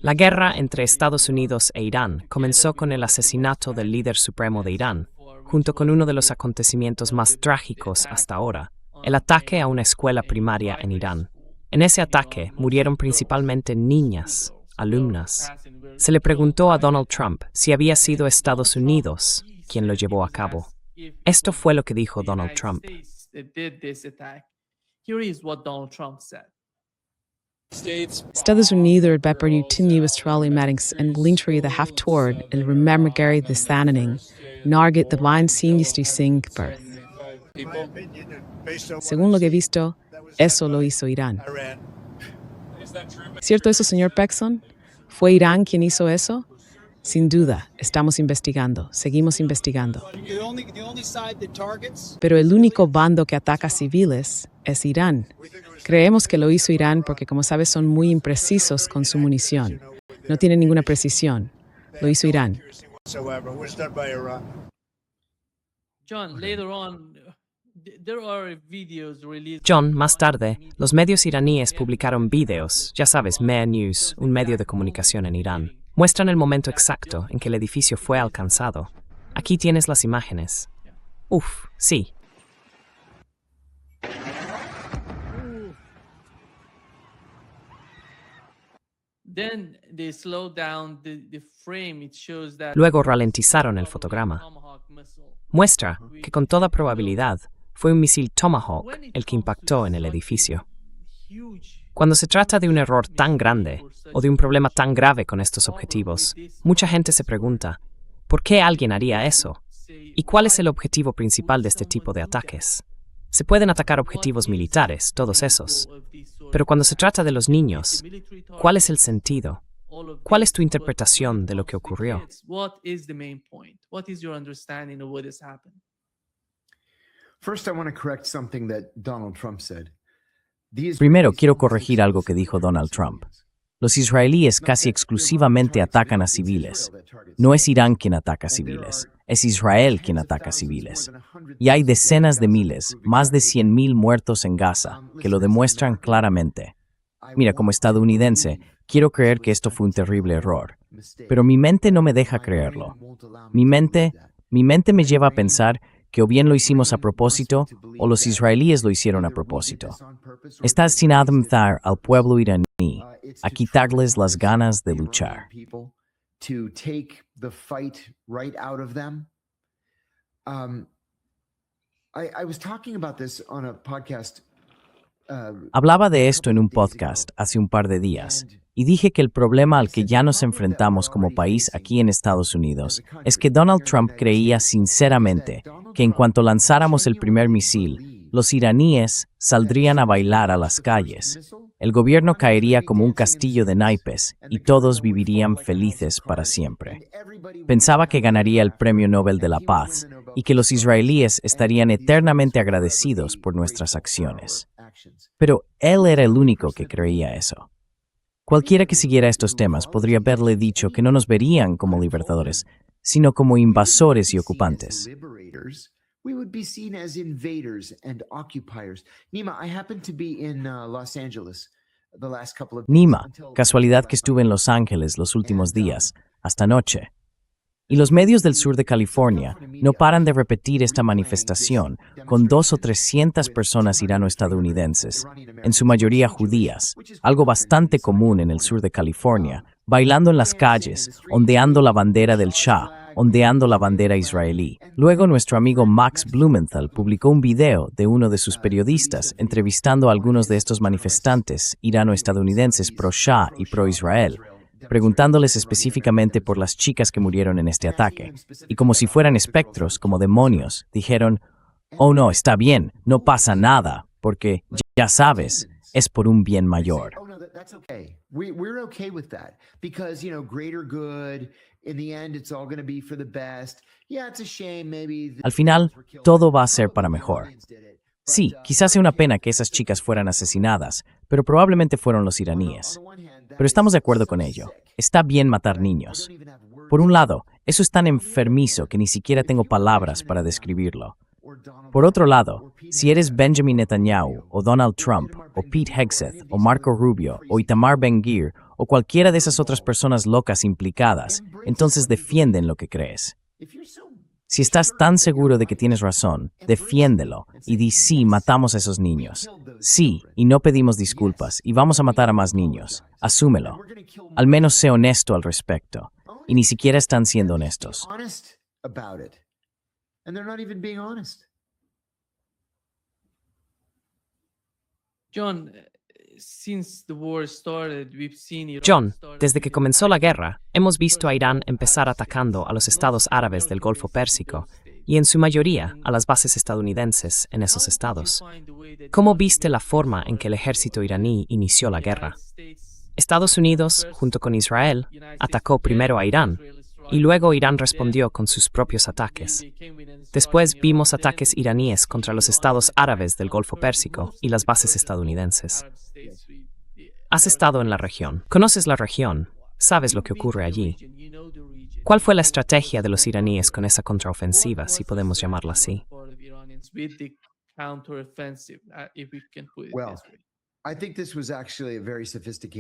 La guerra entre Estados Unidos e Irán comenzó con el asesinato del líder supremo de Irán, junto con uno de los acontecimientos más trágicos hasta ahora, el ataque a una escuela primaria en Irán. En ese ataque murieron principalmente niñas, alumnas. Se le preguntó a Donald Trump si había sido Estados Unidos quien lo llevó a cabo. Esto fue lo que dijo Donald Trump. Estados Unidos beperú tinniu Australiamatics and glintry the half toward and remember Gary the Thananing, Nargit the Vine Sinistu Sing Birth. Según lo que he visto, eso lo hizo Irán. ¿Cierto eso, señor Paxson? ¿Fue Irán quien hizo eso? Sin duda, estamos investigando, seguimos investigando. Pero el único bando que ataca civiles es Irán. Creemos que lo hizo Irán porque, como sabes, son muy imprecisos con su munición. No tienen ninguna precisión. Lo hizo Irán. John, más tarde, los medios iraníes publicaron videos, ya sabes, Mehr News, un medio de comunicación en Irán. Muestran el momento exacto en que el edificio fue alcanzado. Aquí tienes las imágenes. Uf, sí. Luego ralentizaron el fotograma. Muestra que con toda probabilidad fue un misil Tomahawk el que impactó en el edificio. Cuando se trata de un error tan grande o de un problema tan grave con estos objetivos, mucha gente se pregunta, ¿por qué alguien haría eso? ¿Y cuál es el objetivo principal de este tipo de ataques? Se pueden atacar objetivos militares, todos esos. Pero cuando se trata de los niños, ¿cuál es el sentido? ¿Cuál es tu interpretación de lo que ocurrió? Primero, quiero corregir algo que dijo Donald Trump. Los israelíes casi exclusivamente atacan a civiles. No es Irán quien ataca a civiles, es Israel quien ataca a civiles. Y hay decenas de miles, más de 100,000 muertos en Gaza, que lo demuestran claramente. Mira, como estadounidense, quiero creer que esto fue un terrible error. Pero mi mente no me deja creerlo. Mi mente me lleva a pensar que o bien lo hicimos a propósito o los israelíes lo hicieron a propósito. Está destinado a matar al pueblo iraní, a quitarles las ganas de luchar. Hablaba de esto en un podcast hace un par de días y dije que el problema al que ya nos enfrentamos como país aquí en Estados Unidos es que Donald Trump creía sinceramente que en cuanto lanzáramos el primer misil, los iraníes saldrían a bailar a las calles. El gobierno caería como un castillo de naipes y todos vivirían felices para siempre. Pensaba que ganaría el Premio Nobel de la Paz y que los israelíes estarían eternamente agradecidos por nuestras acciones. Pero él era el único que creía eso. Cualquiera que siguiera estos temas podría haberle dicho que no nos verían como libertadores, sino como invasores y ocupantes. Nima, casualidad que estuve en Los Ángeles los últimos días, hasta anoche. Y los medios del sur de California no paran de repetir esta manifestación con 200 o 300 personas irano-estadounidenses, en su mayoría judías, algo bastante común en el sur de California, bailando en las calles, ondeando la bandera del Shah, ondeando la bandera israelí. Luego nuestro amigo Max Blumenthal publicó un video de uno de sus periodistas entrevistando a algunos de estos manifestantes irano-estadounidenses pro-Shah y pro-Israel, preguntándoles específicamente por las chicas que murieron en este ataque. Y como si fueran espectros, como demonios, dijeron, «Oh no, está bien, no pasa nada, porque, ya sabes, es por un bien mayor». Al final, todo va a ser para mejor. Sí, quizás sea una pena que esas chicas fueran asesinadas, pero probablemente fueron los iraníes. Pero estamos de acuerdo con ello. Está bien matar niños. Por un lado, eso es tan enfermizo que ni siquiera tengo palabras para describirlo. Por otro lado, si eres Benjamin Netanyahu, o Donald Trump, o Pete Hegseth, o Marco Rubio, o Itamar Ben-Gvir, o cualquiera de esas otras personas locas implicadas, entonces defienden lo que crees. Si estás tan seguro de que tienes razón, defiéndelo y di sí, matamos a esos niños. Sí, y no pedimos disculpas, y vamos a matar a más niños. Asúmelo. Al menos sé honesto al respecto. Y ni siquiera están siendo honestos. John, desde que comenzó la guerra, hemos visto a Irán empezar atacando a los estados árabes del Golfo Pérsico y en su mayoría a las bases estadounidenses en esos estados. ¿Cómo viste la forma en que el ejército iraní inició la guerra? Estados Unidos, junto con Israel, atacó primero a Irán y luego Irán respondió con sus propios ataques. Después vimos ataques iraníes contra los estados árabes del Golfo Pérsico y las bases estadounidenses. Has estado en la región, conoces la región, sabes lo que ocurre allí. ¿Cuál fue la estrategia de los iraníes con esa contraofensiva, si podemos llamarla así?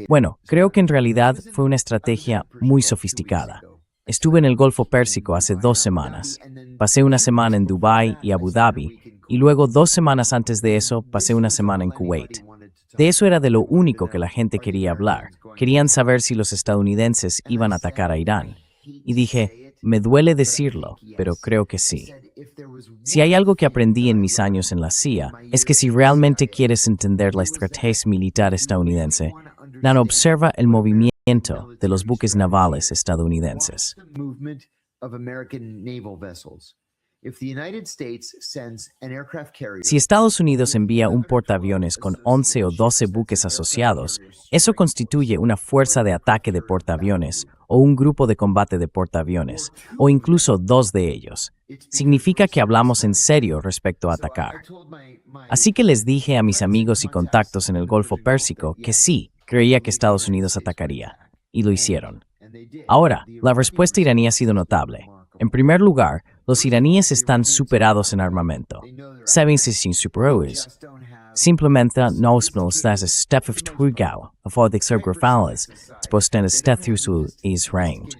Bueno, creo que en realidad fue una estrategia muy sofisticada. Estuve en el Golfo Pérsico hace 2 semanas. Pasé una semana en Dubái y Abu Dhabi, y luego 2 semanas antes de eso pasé una semana en Kuwait. De eso era de lo único que la gente quería hablar. Querían saber si los estadounidenses iban a atacar a Irán. Y dije, me duele decirlo, pero creo que sí. Si hay algo que aprendí en mis años en la CIA, es que si realmente quieres entender la estrategia militar estadounidense, observa el movimiento de los buques navales estadounidenses. Si Estados Unidos envía un portaaviones con 11 o 12 buques asociados, eso constituye una fuerza de ataque de portaaviones o un grupo de combate de portaaviones, o incluso 2 de ellos. Significa que hablamos en serio respecto a atacar. Así que les dije a mis amigos y contactos en el Golfo Pérsico que sí, creía que Estados Unidos atacaría, y lo hicieron. Ahora, la respuesta iraní ha sido notable. En primer lugar, los iraníes están superados en armamento. Saben si sin superhéroes. Simplemente no estás a step of trugao, a de exografales, expuesten a step through su is range.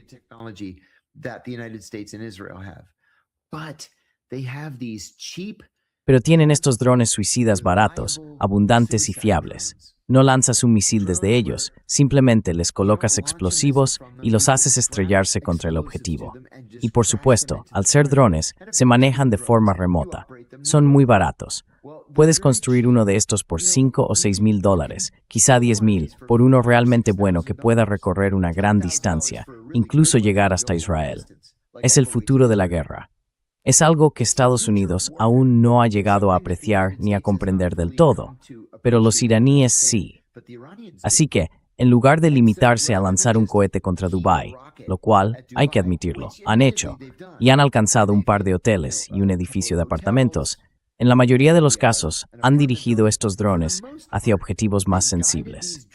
Pero tienen estos drones suicidas baratos, abundantes y fiables. No lanzas un misil desde ellos, simplemente les colocas explosivos y los haces estrellarse contra el objetivo. Y por supuesto, al ser drones, se manejan de forma remota. Son muy baratos. Puedes construir uno de estos por $5 o $6,000, quizá $10,000, por uno realmente bueno que pueda recorrer una gran distancia, incluso llegar hasta Israel. Es el futuro de la guerra. Es algo que Estados Unidos aún no ha llegado a apreciar ni a comprender del todo, pero los iraníes sí. Así que, en lugar de limitarse a lanzar un cohete contra Dubái, lo cual, hay que admitirlo, han hecho, y han alcanzado un par de hoteles y un edificio de apartamentos, en la mayoría de los casos han dirigido estos drones hacia objetivos más sensibles.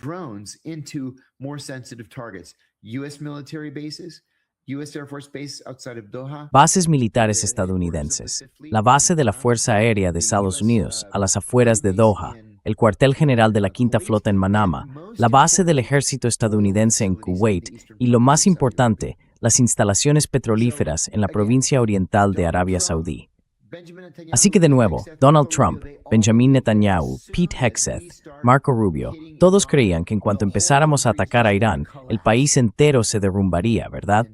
Bases militares estadounidenses, la base de la Fuerza Aérea de Estados Unidos a las afueras de Doha, el cuartel general de la Quinta Flota en Manama, la base del ejército estadounidense en Kuwait y, lo más importante, las instalaciones petrolíferas en la provincia oriental de Arabia Saudí. Así que de nuevo, Donald Trump, Benjamin Netanyahu, Pete Hegseth, Marco Rubio, todos creían que en cuanto empezáramos a atacar a Irán, el país entero se derrumbaría, ¿verdad?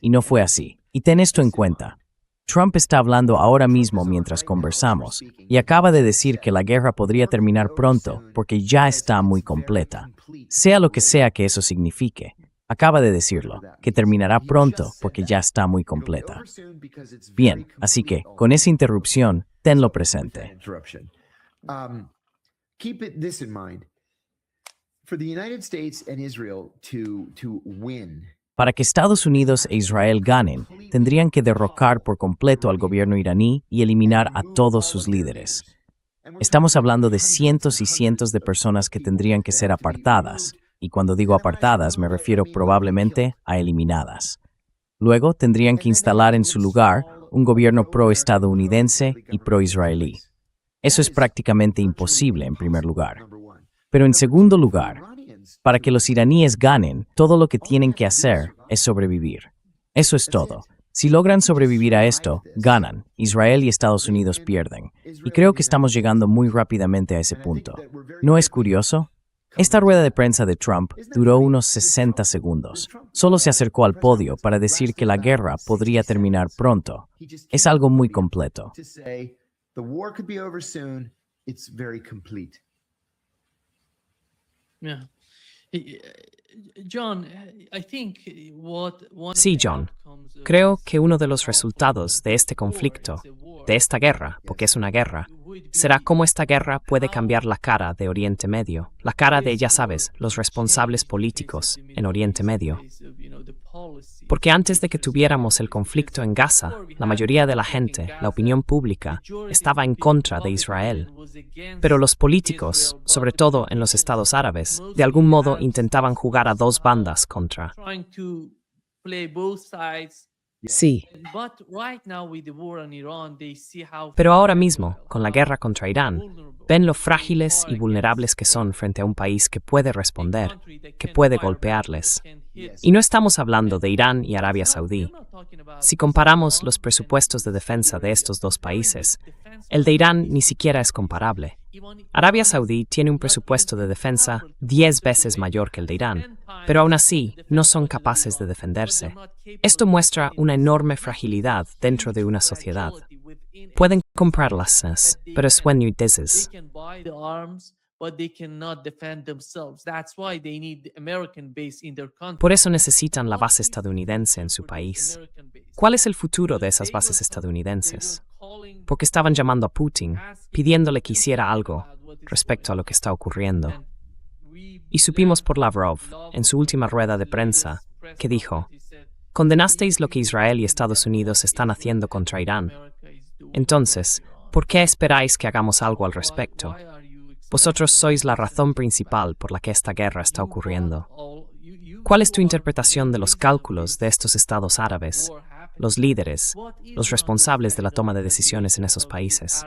Y no fue así. Y ten esto en cuenta. Trump está hablando ahora mismo mientras conversamos y acaba de decir que la guerra podría terminar pronto porque ya está muy completa. Sea lo que sea que eso signifique. Acaba de decirlo, que terminará pronto porque ya está muy completa. Bien, así que, con esa interrupción, tenlo presente. Para que Estados Unidos e Israel ganen, tendrían que derrocar por completo al gobierno iraní y eliminar a todos sus líderes. Estamos hablando de cientos y cientos de personas que tendrían que ser apartadas. Y cuando digo apartadas, me refiero probablemente a eliminadas. Luego tendrían que instalar en su lugar un gobierno pro-estadounidense y pro-israelí. Eso es prácticamente imposible en primer lugar. Pero en segundo lugar, para que los iraníes ganen, todo lo que tienen que hacer es sobrevivir. Eso es todo. Si logran sobrevivir a esto, ganan. Israel y Estados Unidos pierden. Y creo que estamos llegando muy rápidamente a ese punto. ¿No es curioso? Esta rueda de prensa de Trump duró unos 60 segundos. Solo se acercó al podio para decir que la guerra podría terminar pronto. Es algo muy completo. Sí, John. Creo que uno de los resultados de este conflicto, de esta guerra, porque es una guerra, será cómo esta guerra puede cambiar la cara de Oriente Medio, la cara de, ya sabes, los responsables políticos en Oriente Medio. Porque antes de que tuviéramos el conflicto en Gaza, la mayoría de la gente, la opinión pública, estaba en contra de Israel. Pero los políticos, sobre todo en los estados árabes, de algún modo intentaban jugar a dos bandas contra. Sí, Pero ahora mismo, con la guerra contra Irán, ven lo frágiles y vulnerables que son frente a un país que puede responder, que puede golpearles. Y no estamos hablando de Irán y Arabia Saudí. Si comparamos los presupuestos de defensa de estos dos países, el de Irán ni siquiera es comparable. Arabia Saudí tiene un presupuesto de defensa 10 veces mayor que el de Irán, pero aún así no son capaces de defenderse. Esto muestra una enorme fragilidad dentro de una sociedad. Pueden comprar las armas, pero sueño y dices. Por eso necesitan la base estadounidense en su país. ¿Cuál es el futuro de esas bases estadounidenses? Porque estaban llamando a Putin, pidiéndole que hiciera algo respecto a lo que está ocurriendo. Y supimos por Lavrov, en su última rueda de prensa, que dijo: «Condenasteis lo que Israel y Estados Unidos están haciendo contra Irán. Entonces, ¿por qué esperáis que hagamos algo al respecto? Vosotros sois la razón principal por la que esta guerra está ocurriendo». ¿Cuál es tu interpretación de los cálculos de estos estados árabes, los líderes, los responsables de la toma de decisiones en esos países?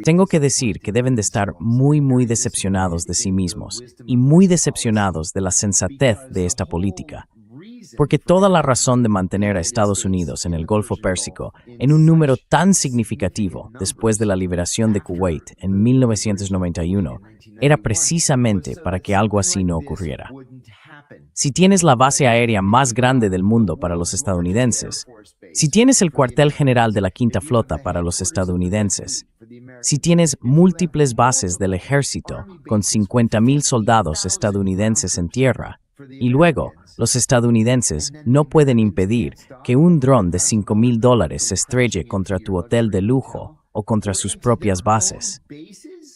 Tengo que decir que deben de estar muy decepcionados de sí mismos y muy decepcionados de la sensatez de esta política. Porque toda la razón de mantener a Estados Unidos en el Golfo Pérsico en un número tan significativo después de la liberación de Kuwait en 1991 era precisamente para que algo así no ocurriera. Si tienes la base aérea más grande del mundo para los estadounidenses, si tienes el cuartel general de la Quinta Flota para los estadounidenses, si tienes múltiples bases del ejército con 50,000 soldados estadounidenses en tierra, y luego los estadounidenses no pueden impedir que un dron de $5,000 se estrelle contra tu hotel de lujo o contra sus propias bases.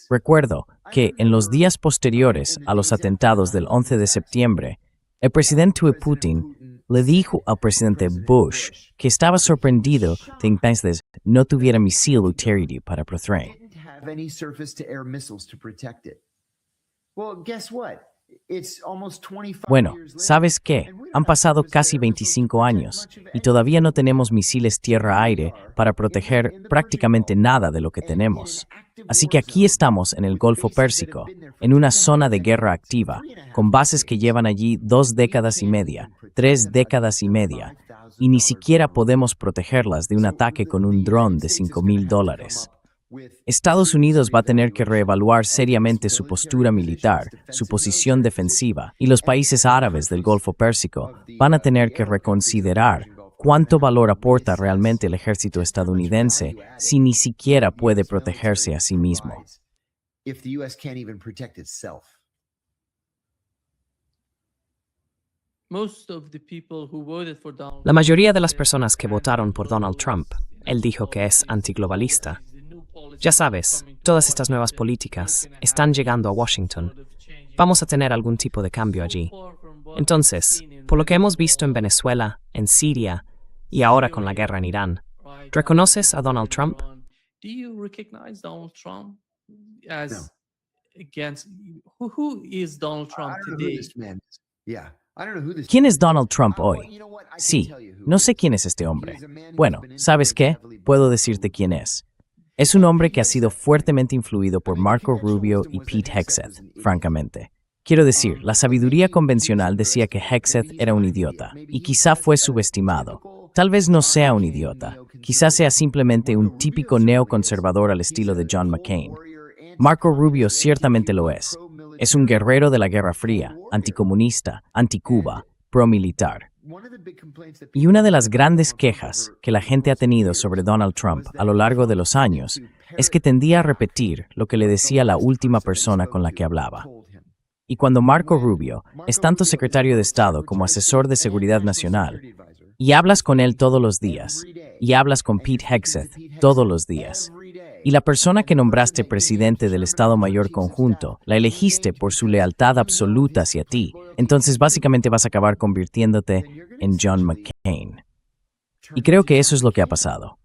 Recuerdo que en los días posteriores a los atentados del 11 de septiembre, el presidente Putin le dijo al presidente Bush que estaba sorprendido de que entonces no tuviera misil utility para proteger. Bueno, ¿sabes qué? Han pasado casi 25 años y todavía no tenemos misiles tierra-aire para proteger prácticamente nada de lo que tenemos. Así que aquí estamos en el Golfo Pérsico, en una zona de guerra activa, con bases que llevan allí 2 décadas y media, 3 décadas y media, y ni siquiera podemos protegerlas de un ataque con un dron de $5,000. Estados Unidos va a tener que reevaluar seriamente su postura militar, su posición defensiva, y los países árabes del Golfo Pérsico van a tener que reconsiderar cuánto valor aporta realmente el ejército estadounidense si ni siquiera puede protegerse a sí mismo. La mayoría de las personas que votaron por Donald Trump, él dijo que es antiglobalista. Ya sabes, todas estas nuevas políticas están llegando a Washington. Vamos a tener algún tipo de cambio allí. Entonces, por lo que hemos visto en Venezuela, en Siria y ahora con la guerra en Irán, ¿reconoces a Donald Trump? against who is Donald Trump today? ¿Quién es Donald Trump hoy? Sí, no sé quién es este hombre. Bueno, ¿sabes qué? Puedo decirte quién es. Es un hombre que ha sido fuertemente influido por Marco Rubio y Pete Hegseth, francamente. Quiero decir, la sabiduría convencional decía que Hegseth era un idiota, y quizá fue subestimado. Tal vez no sea un idiota, quizá sea simplemente un típico neoconservador al estilo de John McCain. Marco Rubio ciertamente lo es. Es un guerrero de la Guerra Fría, anticomunista, anticuba, pro-militar. Y una de las grandes quejas que la gente ha tenido sobre Donald Trump a lo largo de los años es que tendía a repetir lo que le decía la última persona con la que hablaba. Y cuando Marco Rubio es tanto secretario de Estado como asesor de Seguridad Nacional, y hablas con él todos los días, y hablas con Pete Hegseth todos los días, y la persona que nombraste presidente del Estado Mayor Conjunto la elegiste por su lealtad absoluta hacia ti, entonces básicamente vas a acabar convirtiéndote en John McCain. Y creo que eso es lo que ha pasado.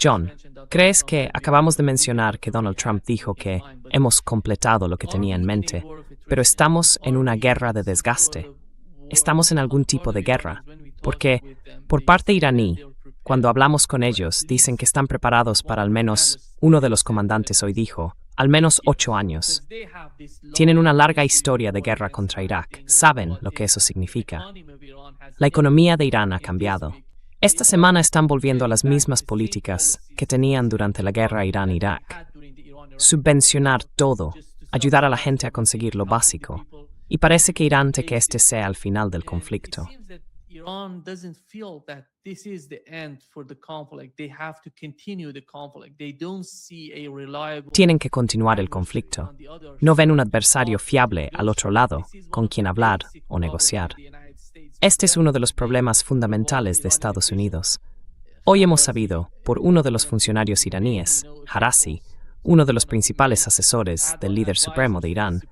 John, ¿crees que acabamos de mencionar que Donald Trump dijo que hemos completado lo que tenía en mente, pero estamos en una guerra de desgaste? Estamos en algún tipo de guerra, porque por parte iraní, cuando hablamos con ellos, dicen que están preparados para al menos, uno de los comandantes hoy dijo, al menos 8 años. Tienen una larga historia de guerra contra Irak, saben lo que eso significa. La economía de Irán ha cambiado. Esta semana están volviendo a las mismas políticas que tenían durante la guerra Irán-Irak. Subvencionar todo, ayudar a la gente a conseguir lo básico. Y parece que Irán teme que este sea el final del conflicto. Tienen que continuar el conflicto. No ven un adversario fiable al otro lado con quien hablar o negociar. Este es uno de los problemas fundamentales de Estados Unidos. Hoy hemos sabido, por uno de los funcionarios iraníes, Harasi, uno de los principales asesores del líder supremo de Irán,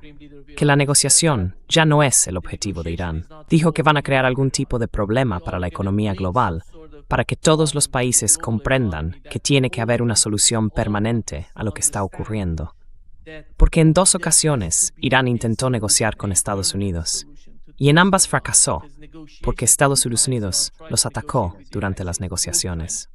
que la negociación ya no es el objetivo de Irán. Dijo que van a crear algún tipo de problema para la economía global, para que todos los países comprendan que tiene que haber una solución permanente a lo que está ocurriendo. Porque en 2 ocasiones Irán intentó negociar con Estados Unidos, y en ambas fracasó, porque Estados Unidos los atacó durante las negociaciones.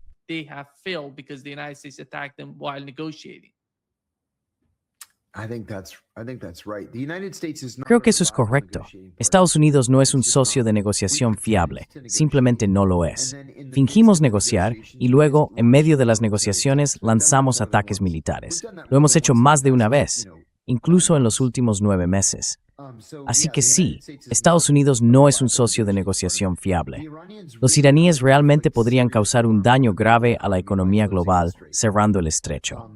Creo que eso es correcto. Estados Unidos no es un socio de negociación fiable, simplemente no lo es. Fingimos negociar y luego, en medio de las negociaciones, lanzamos ataques militares. Lo hemos hecho más de una vez, incluso en los últimos 9 meses. Así que sí, Estados Unidos no es un socio de negociación fiable. Los iraníes realmente podrían causar un daño grave a la economía global cerrando el estrecho.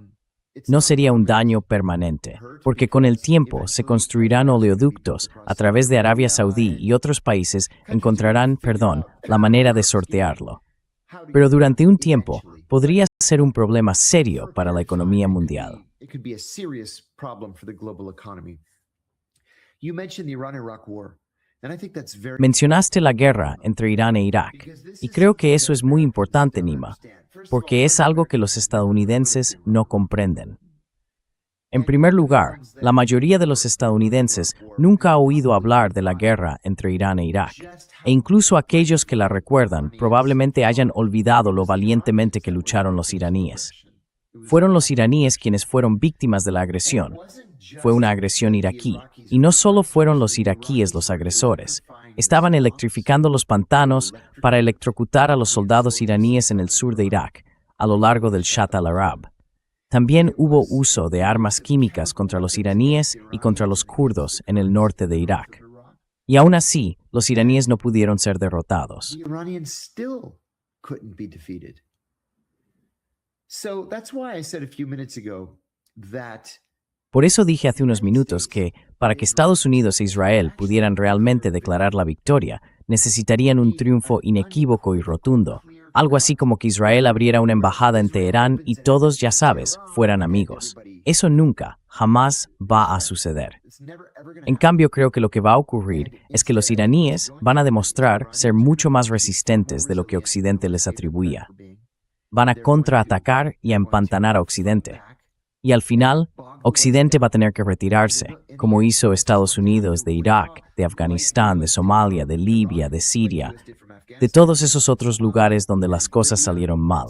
No sería un daño permanente, porque con el tiempo se construirán oleoductos a través de Arabia Saudí y otros países encontrarán, la manera de sortearlo. Pero durante un tiempo podría ser un problema serio para la economía mundial. Mencionaste la guerra entre Irán e Irak, y creo que eso es muy importante, Nima, porque es algo que los estadounidenses no comprenden. En primer lugar, la mayoría de los estadounidenses nunca ha oído hablar de la guerra entre Irán e Irak, e incluso aquellos que la recuerdan probablemente hayan olvidado lo valientemente que lucharon los iraníes. Fueron los iraníes quienes fueron víctimas de la agresión. Fue una agresión iraquí, y no solo fueron los iraquíes los agresores. Estaban electrificando los pantanos para electrocutar a los soldados iraníes en el sur de Irak, a lo largo del Shatt al-Arab. También hubo uso de armas químicas contra los iraníes y contra los kurdos en el norte de Irak. Y aún así, los iraníes no pudieron ser derrotados. Por eso dije hace unos minutos que, para que Estados Unidos e Israel pudieran realmente declarar la victoria, necesitarían un triunfo inequívoco y rotundo, algo así como que Israel abriera una embajada en Teherán y todos, ya sabes, fueran amigos. Eso nunca, jamás va a suceder. En cambio, creo que lo que va a ocurrir es que los iraníes van a demostrar ser mucho más resistentes de lo que Occidente les atribuía. Van a contraatacar y a empantanar a Occidente. Y al final, Occidente va a tener que retirarse, como hizo Estados Unidos de Irak, de Afganistán, de Somalia, de Libia, de Siria, de todos esos otros lugares donde las cosas salieron mal.